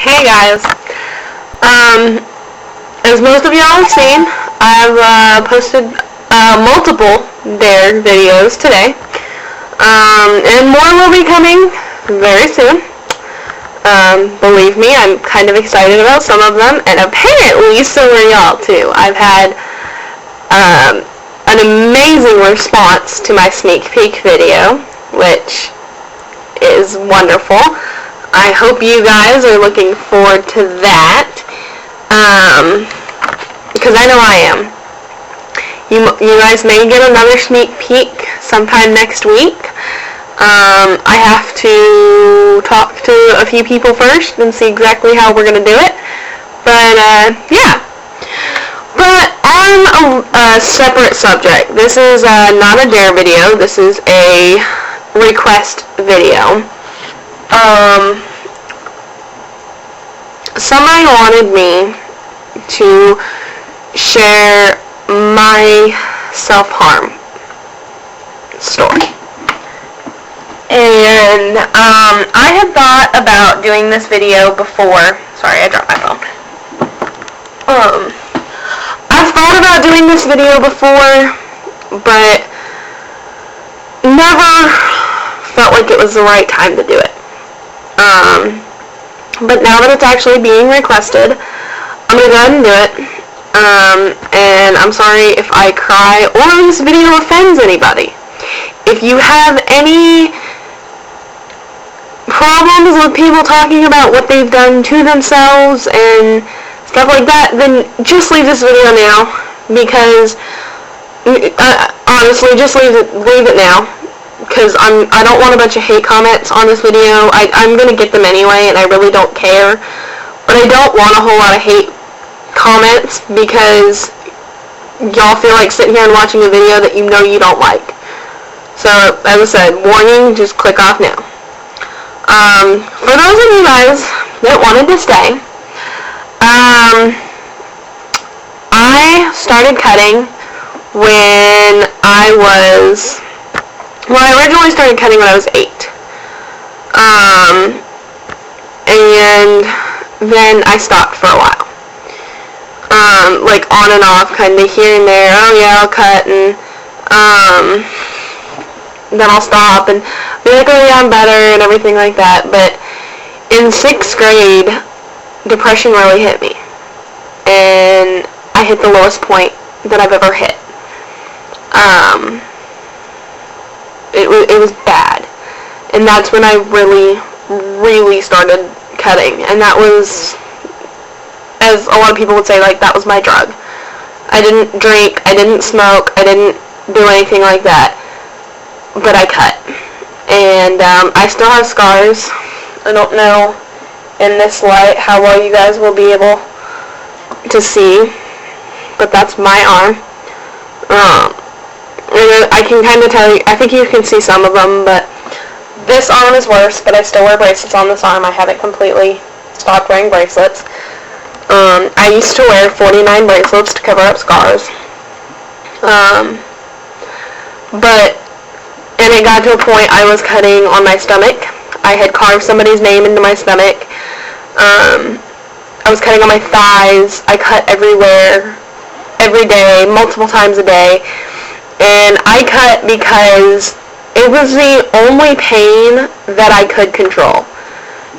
Hey guys, as most of y'all have seen, I've posted multiple Dare videos today, and more will be coming very soon. Believe me, I'm kind of excited about some of them, and apparently so are y'all too. I've had an amazing response to my sneak peek video, which is wonderful. I hope you guys are looking forward to that, because I know I am. You guys may get another sneak peek sometime next week. I have to talk to a few people first and see exactly how we're going to do it, but yeah. But on a separate subject, this is not a Dare video, this is a request video. Somebody wanted me to share my self-harm story. And I had thought about doing this video before. Sorry, I dropped my phone. I've thought about doing this video before, but never felt like it was the right time to do it. But now that it's actually being requested, I'm going to go ahead and do it. And I'm sorry if I cry or this video offends anybody. If you have any problems with people talking about what they've done to themselves and stuff like that, then just leave this video now, because honestly, just leave it now. Because I don't want a bunch of hate comments on this video. I'm going to get them anyway, and I really don't care. But I don't want a whole lot of hate comments, because y'all feel like sitting here and watching a video that you know you don't like. So, as I said, warning, just click off now. For those of you guys that wanted to stay, I started cutting when I was... Well, I originally started cutting when I was 8. And then I stopped for a while. Like on and off, kind of here and there. Oh yeah, I'll cut, and then I'll stop and be like, oh yeah, I'm better, and everything like that. But in 6th grade, depression really hit me. And I hit the lowest point that I've ever hit. It was bad, and that's when I really started cutting, and that was, as a lot of people would say, like, that was my drug. I didn't drink, I didn't smoke, I didn't do anything like that, but I cut, and I still have scars. I don't know in this light how well you guys will be able to see, but that's my arm. I can kind of tell you, I think you can see some of them, but this arm is worse, but I still wear bracelets on this arm. I haven't completely stopped wearing bracelets. I used to wear 49 bracelets to cover up scars. And it got to a point I was cutting on my stomach. I had carved somebody's name into my stomach. I was cutting on my thighs. I cut everywhere, every day, multiple times a day. And I cut because it was the only pain that I could control.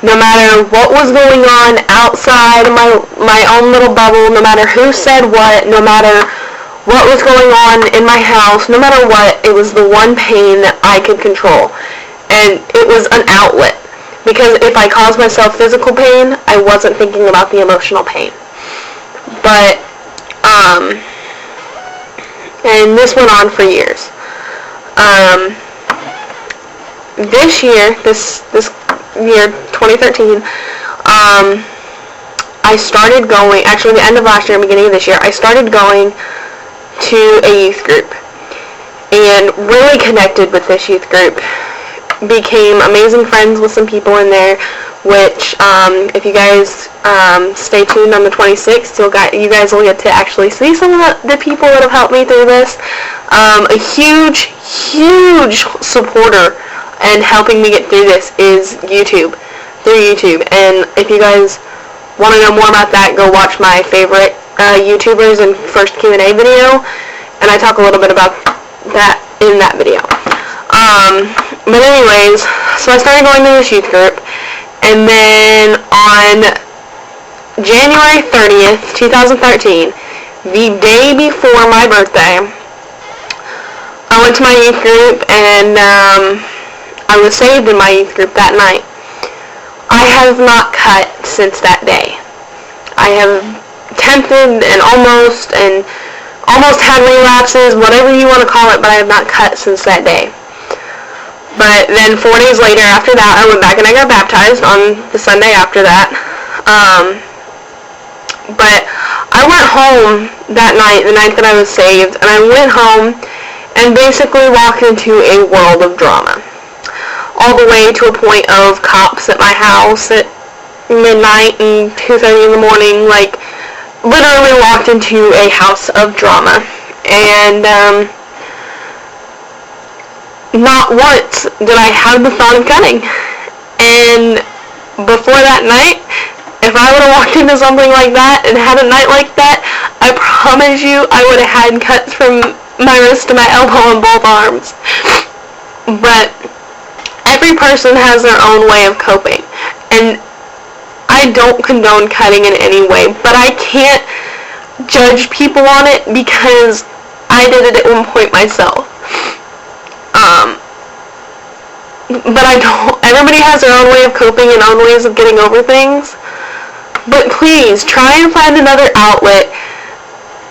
No matter what was going on outside of my own little bubble, no matter who said what, no matter what was going on in my house, no matter what, it was the one pain that I could control. And it was an outlet. Because if I caused myself physical pain, I wasn't thinking about the emotional pain. But, and this went on for years. This year, 2013, I started going, actually the end of last year and beginning of this year, I started going to a youth group, and really connected with this youth group. Became amazing friends with some people in there, which, if you guys stay tuned on the 26th, you guys will get to actually see some of the people that have helped me through this. A huge supporter and helping me get through this is YouTube. through YouTube. And if you guys want to know more about that, go watch my favorite YouTubers and first Q&A video, and I talk a little bit about that in that video. But anyways, so I started going to this youth group, and then on January 30th, 2013, the day before my birthday, I went to my youth group, and I was saved in my youth group that night. I have not cut since that day. I have attempted and almost had relapses, whatever you want to call it, but I have not cut since that day. But then 4 days later after that, I went back and I got baptized on the Sunday after that. But I went home that night, the night that I was saved, and I went home and basically walked into a world of drama. All the way to a point of cops at my house at midnight and 2:30 in the morning, like, literally walked into a house of drama. And, not once did I have the thought of cutting. And before that night, if I would have walked into something like that and had a night like that, I promise you I would have had cuts from my wrist to my elbow and both arms. But every person has their own way of coping. And I don't condone cutting in any way, but I can't judge people on it because I did it at one point myself. But I don't, everybody has their own way of coping and own ways of getting over things. But please, try and find another outlet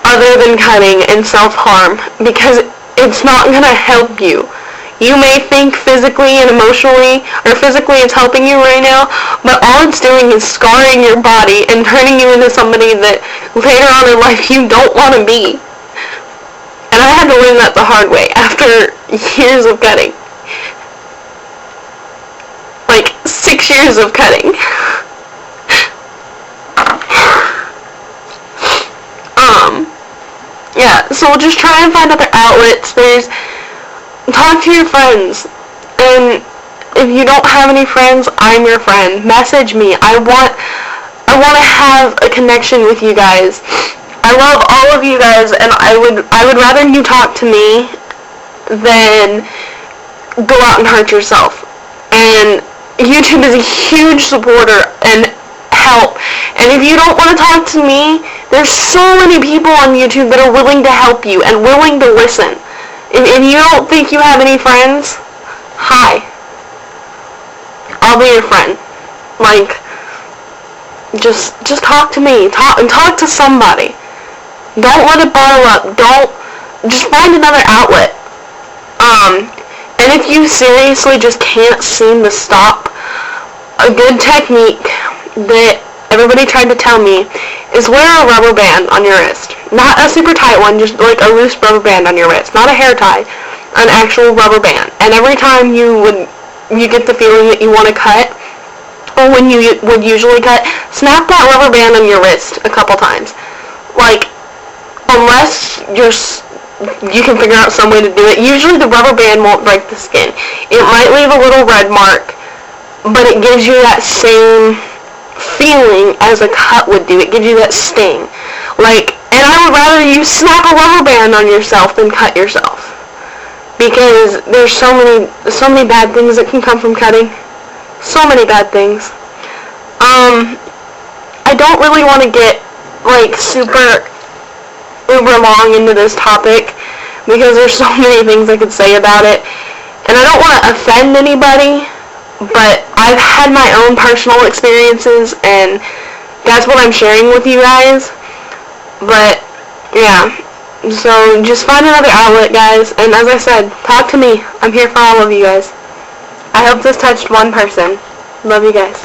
other than cutting and self-harm, because it's not going to help you. You may think physically and emotionally, or physically it's helping you right now, but all it's doing is scarring your body and turning you into somebody that later on in life you don't want to be. And I had to learn that the hard way after years of cutting. Like 6 years of cutting. Yeah, so just try and find other outlets. Talk to your friends. And if you don't have any friends, I'm your friend. Message me. I want to have a connection with you guys. I love all of you guys, and I would rather you talk to me than go out and hurt yourself. And YouTube is a huge supporter and help. And if you don't want to talk to me, there's so many people on YouTube that are willing to help you and willing to listen. If you don't think you have any friends, hi. I'll be your friend. Like, just talk to me. Talk to somebody. Don't let it bottle up. Just find another outlet. And if you seriously just can't seem to stop, a good technique that everybody tried to tell me is wear a rubber band on your wrist. Not a super tight one, just like a loose rubber band on your wrist. Not a hair tie, an actual rubber band. And every time you get the feeling that you want to cut, or when you would usually cut, snap that rubber band on your wrist a couple times. Like, unless you can figure out some way to do it. Usually the rubber band won't break the skin. It might leave a little red mark, but it gives you that same feeling as a cut would do. It gives you that sting. Like, and I would rather you snap a rubber band on yourself than cut yourself. Because there's so many bad things that can come from cutting. So many bad things. I don't really want to get, like, super uber long into this topic because there's so many things I could say about it, and I don't want to offend anybody, but I've had my own personal experiences, and that's what I'm sharing with you guys. But yeah, so just find another outlet, guys, and as I said, talk to me. I'm here for all of you guys. I hope this touched one person. Love you guys.